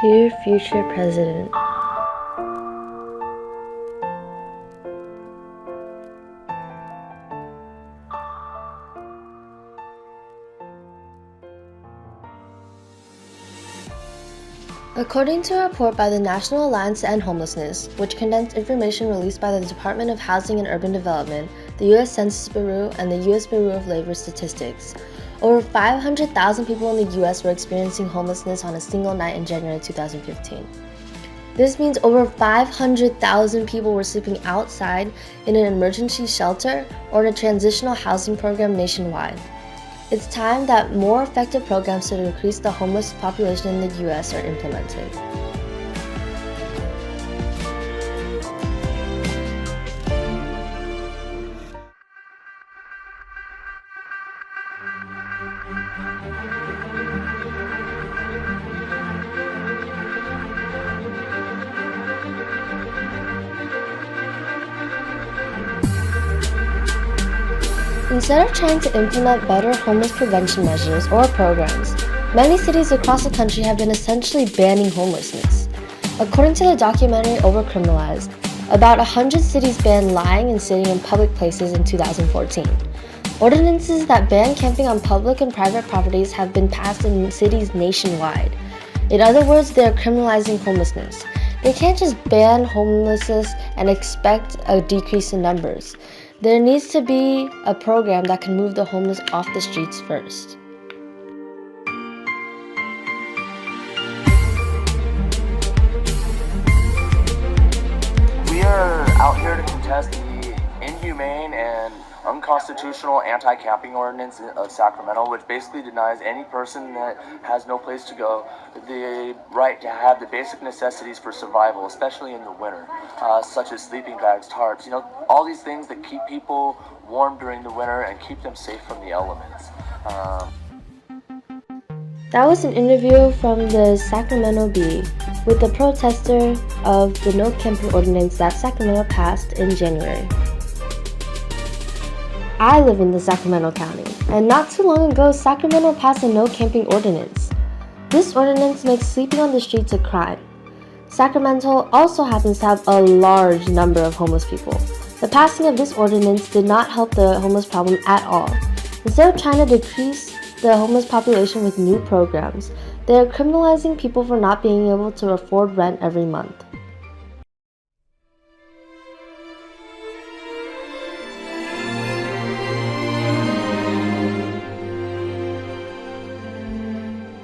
Dear future president, according to a report by the National Alliance to End Homelessness, which condensed information released by the Department of Housing and Urban Development, the U.S. Census Bureau, and the U.S. Bureau of Labor Statistics, over 500,000 people in the U.S. were experiencing homelessness on a single night in January 2015. This means over 500,000 people were sleeping outside in an emergency shelter or in a transitional housing program nationwide. It's time that more effective programs to decrease the homeless population in the U.S. are implemented. Instead of trying to implement better homeless prevention measures or programs, many cities across the country have been essentially banning homelessness. According to the documentary Overcriminalized, about 100 cities banned lying and sitting in public places in 2014. Ordinances that ban camping on public and private properties have been passed in cities nationwide. In other words, they are criminalizing homelessness. They can't just ban homelessness and expect a decrease in numbers. There needs to be a program that can move the homeless off the streets first. We are out here to contest the inhumane and unconstitutional anti-camping ordinance of Sacramento, which basically denies any person that has no place to go the right to have the basic necessities for survival, especially in the winter, such as sleeping bags, tarps, all these things that keep people warm during the winter and keep them safe from the elements. That was an interview from the Sacramento Bee with the protester of the no camping ordinance that Sacramento passed in January. I live in the Sacramento County, and not too long ago, Sacramento passed a no camping ordinance. This ordinance makes sleeping on the streets a crime. Sacramento also happens to have a large number of homeless people. The passing of this ordinance did not help the homeless problem at all. Instead of trying to decrease the homeless population with new programs, they are criminalizing people for not being able to afford rent every month.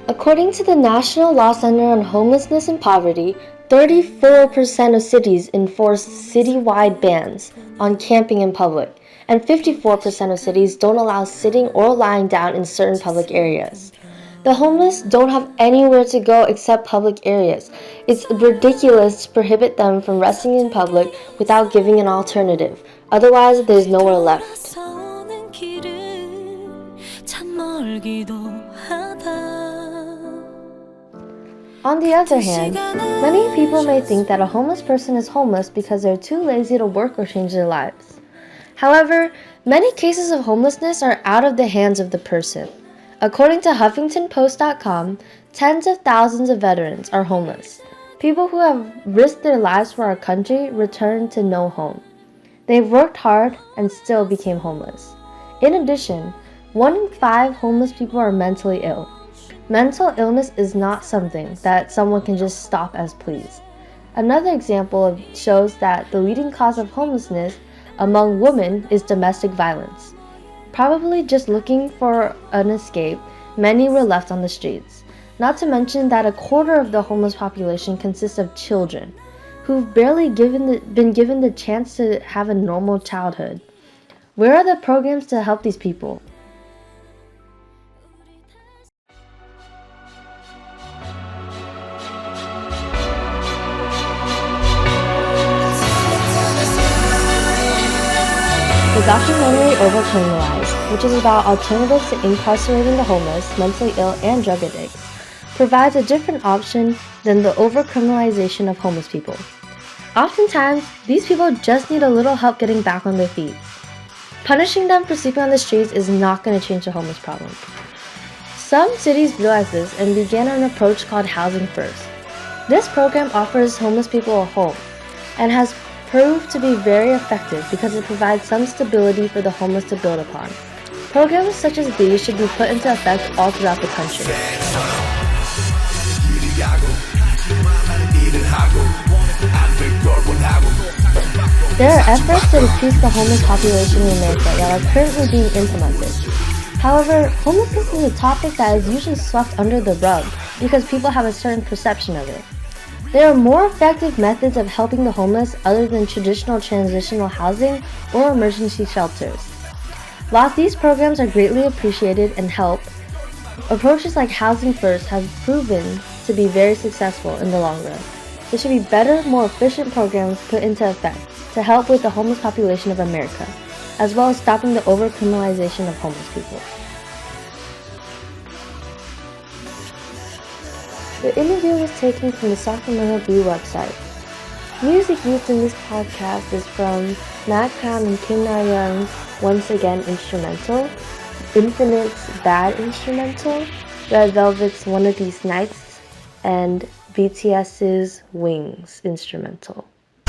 According to the National Law Center on Homelessness and Poverty, 34% of cities enforce citywide bans on camping in public, and 54% of cities don't allow sitting or lying down in certain public areas. The homeless don't have anywhere to go except public areas. It's ridiculous to prohibit them from resting in public without giving an alternative. Otherwise, there's nowhere left. On the other hand, many people may think that a homeless person is homeless because they're too lazy to work or change their lives. However, many cases of homelessness are out of the hands of the person. According to HuffingtonPost.com, tens of thousands of veterans are homeless. People who have risked their lives for our country return to no home. They've worked hard and still became homeless. In addition, 1 in 5 homeless people are mentally ill. Mental illness is not something that someone can just stop as please. Another example shows that the leading cause of homelessness among women is domestic violence. Probably just looking for an escape, many were left on the streets. Not to mention that a quarter of the homeless population consists of children, who've barely been given the chance to have a normal childhood. Where are the programs to help these people? The documentary Overcriminalized, which is about alternatives to incarcerating the homeless, mentally ill, and drug addicts, provides a different option than the overcriminalization of homeless people. Oftentimes, these people just need a little help getting back on their feet. Punishing them for sleeping on the streets is not going to change the homeless problem. Some cities realized this and began an approach called Housing First. This program offers homeless people a home and has proved to be very effective because it provides some stability for the homeless to build upon. Programs such as these should be put into effect all throughout the country. There are efforts to decrease the homeless population in America that are currently being implemented. However, homelessness is a topic that is usually swept under the rug because people have a certain perception of it. There are more effective methods of helping the homeless other than traditional transitional housing or emergency shelters. While these programs are greatly appreciated and help, approaches like Housing First have proven to be very successful in the long run. There should be better, more efficient programs put into effect to help with the homeless population of America, as well as stopping the over-criminalization of homeless people. The interview was taken from the Sacramento Bee website. Music used in this podcast is from Matt Crown and Kim Na Young's Once Again instrumental, Infinite's Bad instrumental, Red Velvet's One of These Nights, and BTS's Wings instrumental.